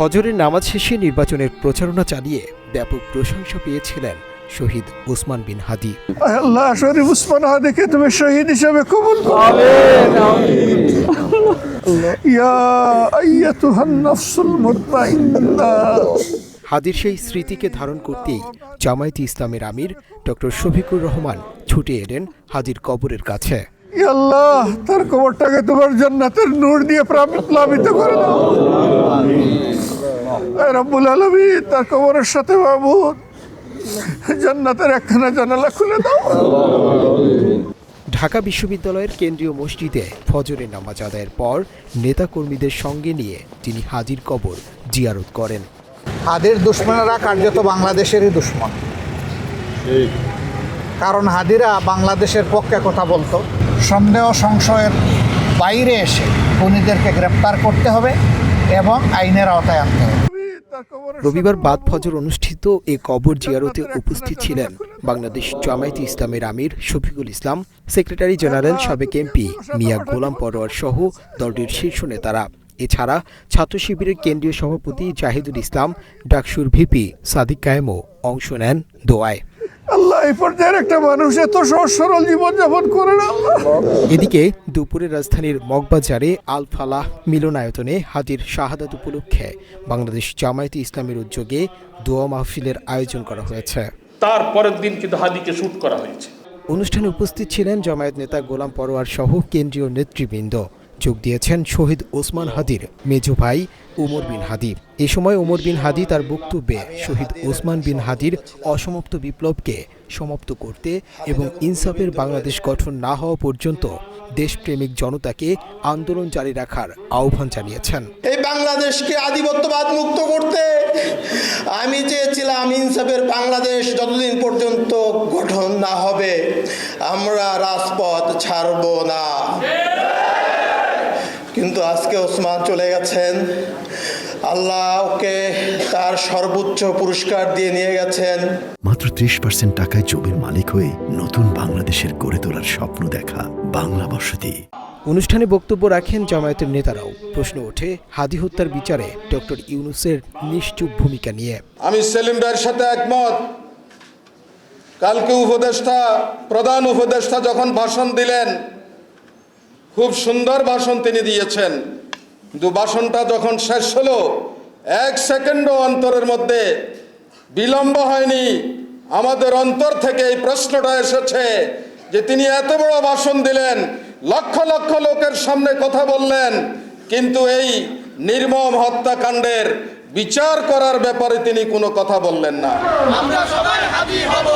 ফজরের নামাজ শেষে নির্বাচনের প্রচারণা চালিয়ে ব্যাপক প্রশংসা পেয়েছিলেন শহীদ ওসমান বিন হাদি। আল্লাহ শরীফ ওসমান হাদিকে তুমি শহীদ হিসেবে কবুল করো। ইয়া আইয়াতুহান নাফসুল মুতমাইন্নাহ। হাদির সেই স্মৃতিকে ধারণ করতেই জামায়াতে ইসলামের আমির ডক্টর শফিকুর রহমান ছুটে এলেন হাদির কবরের কাছে। ইয়া আল্লাহ, তার কবরটাকে তোমার জান্নাতের নূর দিয়ে প্লাবিত করে দাও। আয় রব্বুল আলামিন, তার কবরের সাথে মাবুদ জান্নাতের একখানা জানালা খুলে দাও। ঢাকা বিশ্ববিদ্যালয়ের কেন্দ্রীয় মসজিদে ফজরের নামাজ আদায়ের পর নেতাকর্মীদের সঙ্গে নিয়ে তিনি হাদির কবর জিয়ারত করেন। হাদির দুশ্মনেরা কার্যত বাংলাদেশেরই দুশ্মন, কারণ হাদিরা বাংলাদেশের পক্ষে কথা বলতো। সন্দেহ সংশয়ের বাইরে এসে খুনিদেরকে গ্রেপ্তার করতে হবে এবং আইনের আওতায় আনতে হবে। রবিবার বাদ ফজর অনুষ্ঠিত এ কবর জিয়ারতে উপস্থিত ছিলেন বাংলাদেশ জামায়াতে ইসলামের আমির শফিকুল ইসলাম, সেক্রেটারি জেনারেল সাবেক এমপি মিয়া গোলাম পরোয়ার সহ দলটির শীর্ষ নেতারা। এছাড়া ছাত্র শিবিরের কেন্দ্রীয় সভাপতি জাহিদুল ইসলাম, ডাকসুর ভিপি সাদিক কায়েমও অংশ নেন দোয়ায়। আল্লাহ, এই পর্যায়ের একটা মানুষ এত সহজ সরল জীবনযাপন করে না। এদিকে দুপুরে রাজধানীর মগবাজারে আল ফালাহ মিলনায়তনে হাদির শাহাদাত উপলক্ষে বাংলাদেশ জামায়াতে ইসলামের উদ্যোগে দোয়া মাহফিলের আয়োজন করা হয়েছে। তার পরের দিন কিন্তু হাদিকে শুট করা হয়েছে। অনুষ্ঠানে উপস্থিত ছিলেন জামায়াত নেতা গোলাম পরোয়ার সহ কেন্দ্রীয় নেতৃবৃন্দ। যোগ দিয়েছেন শহীদ ওসমান হাদির মেজো ভাই ওমর বিন হাদি। এ সময় ওমর বিন হাদি তার বক্তব্যে শহীদ ওসমান বিন হাদির অসমাপ্ত বিপ্লবকে সমাপ্ত করতে এবং ইনসাফের বাংলাদেশ গঠন না হওয়া পর্যন্ত দেশপ্রেমিক জনতাকে আন্দোলন জারি রাখার আহ্বান জানিয়েছেন। এই বাংলাদেশকে আধিপত্যবাদ মুক্ত করতে আমি চেয়েছিলাম ইনসাফের বাংলাদেশ যতদিন পর্যন্ত গঠন না হবে আমরা রাজপথ ছাড়ব না। কিন্তু আজকে ওসমান চলে গেছেন, আল্লাহ ওকে তার সর্বোচ্চ পুরস্কার দিয়ে নিয়ে গেছেন। মাত্র 30% টাকায় জমির মালিক হয়ে নতুন বাংলাদেশের গড়ে তোলার স্বপ্ন দেখা বাংলা বসতি। অনুষ্ঠানে বক্তব্য রাখেন জামায়াতের নেতারাও। প্রশ্ন ওঠে হাদি হত্যার বিচারে ডক্টর ইউনূসের নিশ্চুপ ভূমিকা নিয়ে। আমি সেলিম ভাইয়ের সাথে একমত। কালকে প্রধান উপদেষ্টা যখন ভাষণ দিলেন, খুব সুন্দর ভাষণ তিনি দিয়েছেন, কিন্তু ভাষণটা যখন শেষ হলো 1 সেকেন্ডও অন্তরের মধ্যে বিলম্ব হয়নি। আমাদের অন্তর থেকে এই প্রশ্নটা এসেছে যে তিনি এত বড় ভাষণ দিলেন, লক্ষ লক্ষ লোকের সামনে কথা বললেন, কিন্তু এই নির্মম হত্যাকাণ্ডের বিচার করার ব্যাপারে তিনি কোনো কথা বললেন না। আমরা সবাই হাদি হব।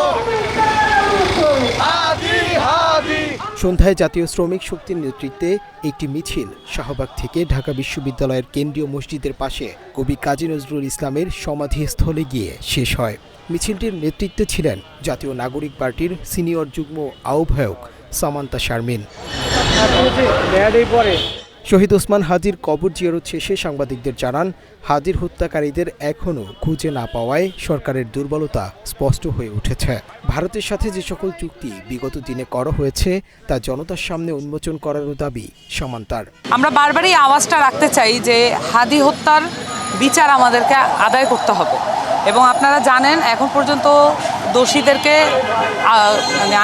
সন্ধ্যায় জাতীয় শ্রমিক শক্তির নেতৃত্বে একটি মিছিল শাহবাগ থেকে ঢাকা বিশ্ববিদ্যালয়ের কেন্দ্রীয় মসজিদের পাশে কবি কাজী নজরুল ইসলামের সমাধিস্থলে গিয়ে শেষ হয়। মিছিলটির নেতৃত্বে ছিলেন জাতীয় নাগরিক পার্টির সিনিয়র যুগ্ম আহ্বায়ক সামান্তা শারমিন। শহীদ ওসমান হাদির কবর জিয়ারত শেষে সাংবাদিকদের জানান, হাদির হত্যাকারীদের এখনও খুঁজে না পাওয়ায় সরকারের দুর্বলতা স্পষ্ট হয়ে উঠেছে। ভারতের সাথে যে সকল চুক্তি বিগত দিনে করা হয়েছে তা জনতার সামনে উন্মোচন করারও দাবি সামান্তার। আমরা বারবারই আওয়াজটা রাখতে চাই যে হাদি হত্যার বিচার আমাদেরকে আদায় করতে হবে এবং আপনারা জানেন এখন পর্যন্ত দোষীদেরকে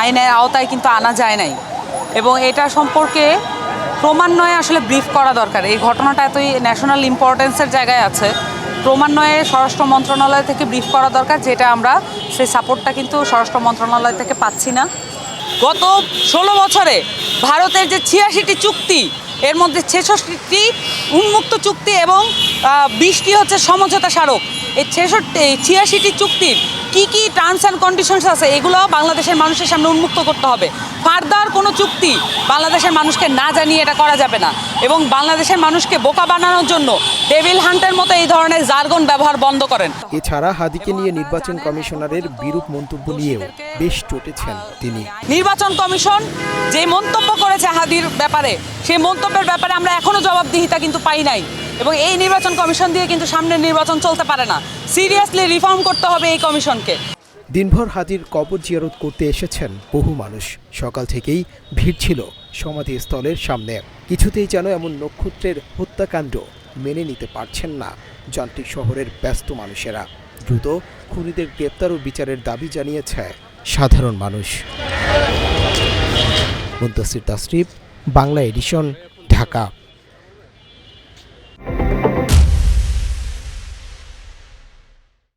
আইনের আওতায় কিন্তু আনা যায় নাই এবং এটা সম্পর্কে ক্রমান্বয়ে আসলে ব্রিফ করা দরকার। এই ঘটনাটা এতই ন্যাশনাল ইম্পর্টেন্সের জায়গায় আছে, ক্রমান্বয়ে স্বরাষ্ট্র মন্ত্রণালয় থেকে ব্রিফ করা দরকার, যেটা আমরা সেই সাপোর্টটা কিন্তু স্বরাষ্ট্র মন্ত্রণালয় থেকে পাচ্ছি না। গত 16 বছরে ভারতের যে 86টি চুক্তি, এর মধ্যে 66টি উন্মুক্ত চুক্তি এবং 20টি হচ্ছে সমঝোতা স্মারক। এই 86টি চুক্তির কি কি টার্মস অ্যান্ড কন্ডিশনস আছে এগুলো বাংলাদেশের মানুষের সামনে উন্মুক্ত করতে হবে। ফার্দার কোনো চুক্তি বাংলাদেশের মানুষকে না জানিয়ে এটা করা যাবে না এবং বাংলাদেশের মানুষকে বোকা বানানোর জন্য ডেভিল হান্টের মতো এই ধরনের জার্গন ব্যবহার বন্ধ করেন। এছাড়া হাদিকে নিয়ে নির্বাচন কমিশনারের বিরূপ মন্তব্য নিয়েও বেশ চটেছেন তিনি। নির্বাচন কমিশন যে মন্তব্য করেছে হাদির ব্যাপারে, সেই মন্তব্যের ব্যাপারে আমরা এখনো জবাবদিহিতা কিন্তু পাই নাই এবং এই নির্বাচন কমিশন দিয়ে কিন্তু সামনের নির্বাচন চলতে পারে না। সিরিয়াসলি রিফর্ম করতে হবে এই কমিশনকে। দিনভর হাদির কবর জিয়ারত করতে এসেছেন বহু মানুষ। সকাল থেকেই ভিড় ছিল সমাধিস্থলের সামনে। কিছুতেই যেন এমন নক্ষত্রের হত্যাকাণ্ড মেনে নিতে পারছেন না যান্ত্রিক শহরের ব্যস্ত মানুষেরা। দ্রুত খুনিদের গ্রেপ্তার ও বিচারের দাবি জানিয়েছে সাধারণ মানুষ। মুদ্দাসির তাসরিফ, বাংলা এডিশন, ঢাকা।